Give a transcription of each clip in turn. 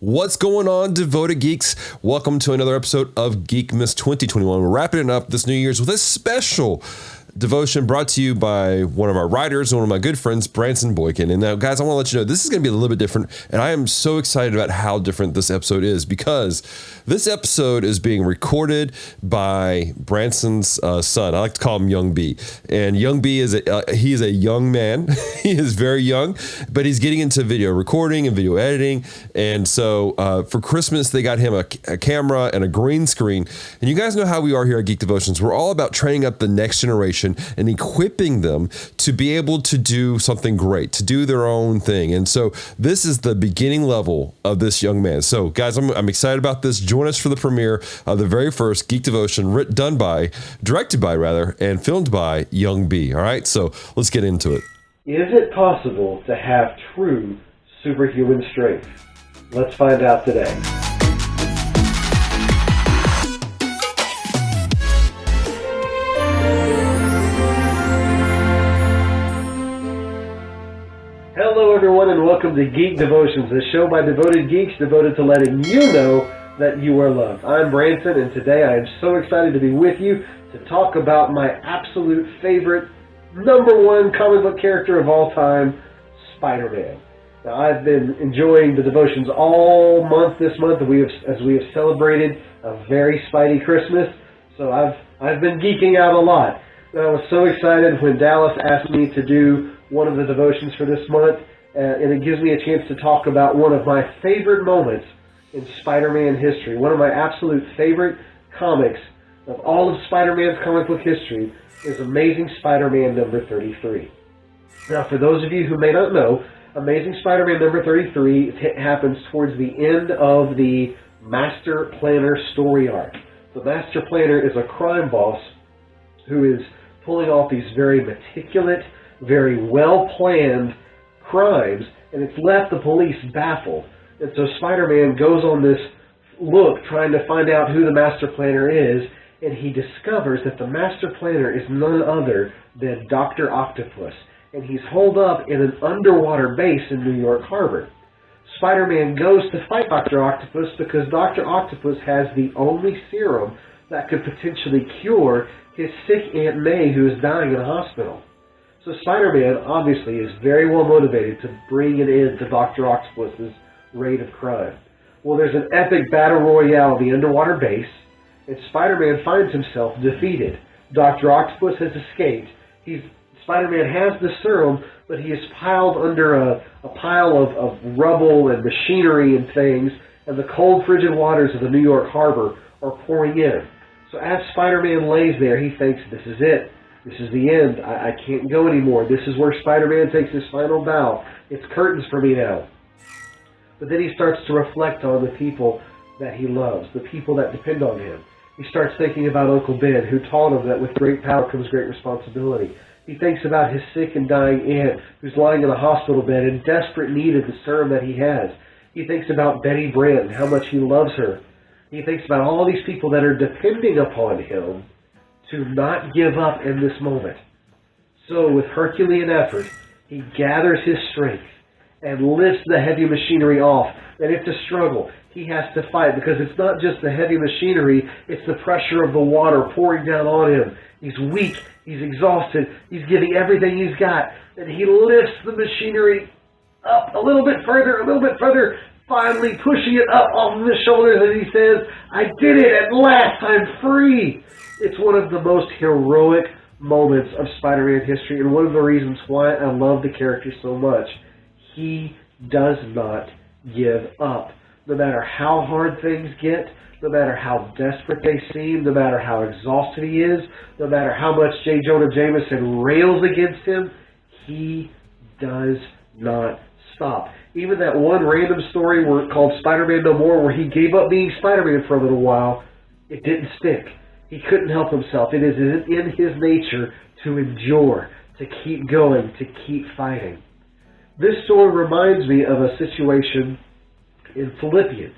What's going on, devoted geeks? Welcome to another episode of Geekmas 2021. We're wrapping it up this New Year's with a special devotion brought to you by one of our writers, one of my good friends, Branson Boykin. And now, guys, I want to let you know this is going to be a little bit different, and I am so excited about how different this episode is because this episode is being recorded by Branson's son. I like to call him Young B. And Young B is he is a young man. He is very young, but he's getting into video recording and video editing. And so for Christmas, they got him a camera and a green screen. And you guys know how we are here at Geek Devotions. We're all about training up the next generation and equipping them to be able to do something great, to do their own thing. And so this is the beginning level of this young man. So guys, I'm excited about this. Join us for the premiere of the very first Geek Devotion directed by, and filmed by Young B. All right, so let's get into it. Is it possible to have true superhuman strength? Let's find out today. Hello everyone and welcome to Geek Devotions, a show by devoted geeks devoted to letting you know that you are loved. I'm Branson and today I am so excited to be with you to talk about my absolute favorite, number one comic book character of all time, Spider-Man. Now I've been enjoying the devotions all month this month as we have celebrated a Very Spidey Christmas, so I've been geeking out a lot. And I was so excited when Dallas asked me to do one of the devotions for this month, and it gives me a chance to talk about one of my favorite moments in Spider-Man history. One of my absolute favorite comics of all of Spider-Man's comic book history is Amazing Spider-Man number 33. Now, for those of you who may not know, Amazing Spider-Man number 33 happens towards the end of the Master Planner story arc. The Master Planner is a crime boss who is pulling off these very meticulous, very well-planned crimes, and it's left the police baffled. And so Spider-Man goes on this look trying to find out who the Master Planner is, and he discovers that the Master Planner is none other than Dr. Octopus, and he's holed up in an underwater base in New York Harbor. Spider-Man goes to fight Dr. Octopus because Dr. Octopus has the only serum that could potentially cure his sick Aunt May who is dying in a hospital. So Spider-Man obviously is very well motivated to bring an end to Dr. Octopus's rate of crime. Well, there's an epic battle royale in the underwater base, and Spider-Man finds himself defeated. Dr. Octopus has escaped. Spider-Man has the serum, but he is piled under a pile of rubble and machinery and things, and the cold, frigid waters of the New York Harbor are pouring in. So as Spider-Man lays there, he thinks, this is it. This is the end. I can't go anymore. This is where Spider-Man takes his final bow. It's curtains for me now. But then he starts to reflect on the people that he loves, the people that depend on him. He starts thinking about Uncle Ben, who taught him that with great power comes great responsibility. He thinks about his sick and dying aunt, who's lying in a hospital bed in desperate need of the serum that he has. He thinks about Betty Brant and how much he loves her. He thinks about all these people that are depending upon him to not give up in this moment. So with Herculean effort, he gathers his strength and lifts the heavy machinery off. And it's a struggle. He has to fight because it's not just the heavy machinery, it's the pressure of the water pouring down on him. He's weak, he's exhausted, he's giving everything he's got, and he lifts the machinery up a little bit further, finally pushing it up off of his shoulders, and he says, I did it, at last, I'm free. It's one of the most heroic moments of Spider-Man history, and one of the reasons why I love the character so much. He does not give up. No matter how hard things get, no matter how desperate they seem, no matter how exhausted he is, no matter how much J. Jonah Jameson rails against him, he does not stop. Even that one random story called Spider-Man No More, where he gave up being Spider-Man for a little while, it didn't stick. He couldn't help himself. It is in his nature to endure, to keep going, to keep fighting. This story reminds me of a situation in Philippians.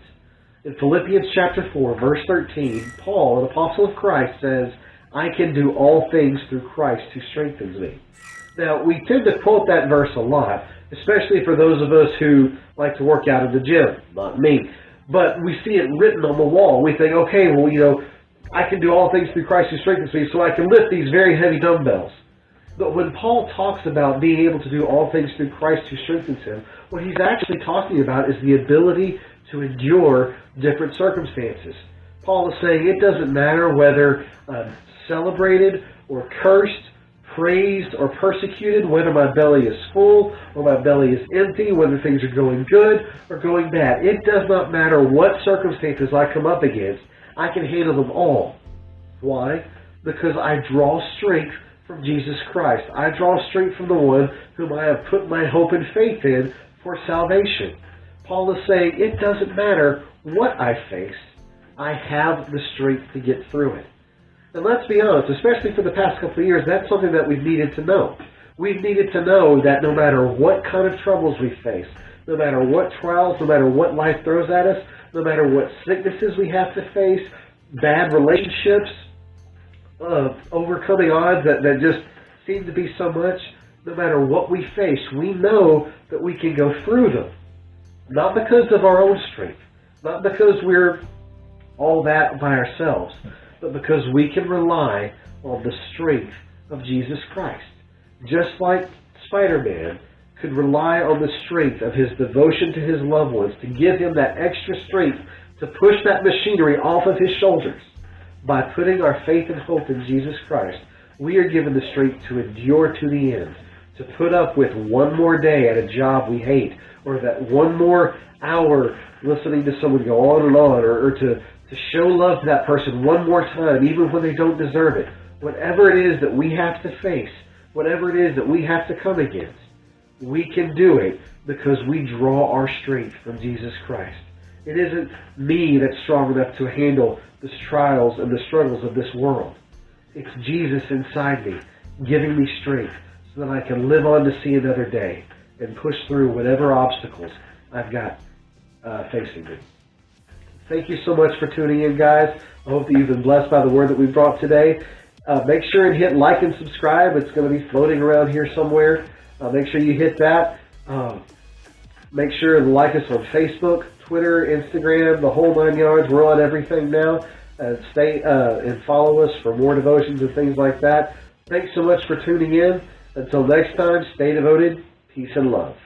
In Philippians chapter 4, verse 13, Paul, an apostle of Christ, says, I can do all things through Christ who strengthens me. Now, we tend to quote that verse a lot, especially for those of us who like to work out in the gym, not me. But we see it written on the wall. We think, okay, well, I can do all things through Christ who strengthens me, so I can lift these very heavy dumbbells. But when Paul talks about being able to do all things through Christ who strengthens him, what he's actually talking about is the ability to endure different circumstances. Paul is saying it doesn't matter whether I'm celebrated or cursed, praised or persecuted, whether my belly is full or my belly is empty, whether things are going good or going bad. It does not matter what circumstances I come up against. I can handle them all. Why? Because I draw strength from Jesus Christ. I draw strength from the one whom I have put my hope and faith in for salvation. Paul is saying it doesn't matter what I face. I have the strength to get through it. And let's be honest, especially for the past couple of years, that's something that we've needed to know. We've needed to know that no matter what kind of troubles we face, no matter what trials, no matter what life throws at us, no matter what sicknesses we have to face, bad relationships, overcoming odds that just seem to be so much, no matter what we face, we know that we can go through them. Not because of our own strength, not because we're all that by ourselves, but because we can rely on the strength of Jesus Christ. Just like Spider-Man could rely on the strength of his devotion to his loved ones to give him that extra strength to push that machinery off of his shoulders. By putting our faith and hope in Jesus Christ, we are given the strength to endure to the end, to put up with one more day at a job we hate, or that one more hour listening to someone go on and on, or to show love to that person one more time, even when they don't deserve it. Whatever it is that we have to face, whatever it is that we have to come against, we can do it because we draw our strength from Jesus Christ. It isn't me that's strong enough to handle the trials and the struggles of this world. It's Jesus inside me, giving me strength so that I can live on to see another day and push through whatever obstacles I've got facing me. Thank you so much for tuning in, guys. I hope that you've been blessed by the word that we brought today. Make sure and hit like and subscribe. It's going to be floating around here somewhere. Make sure you hit that. Make sure and like us on Facebook, Twitter, Instagram, the whole 9 yards. We're on everything now. Stay and follow us for more devotions and things like that. Thanks so much for tuning in. Until next time, stay devoted. Peace and love.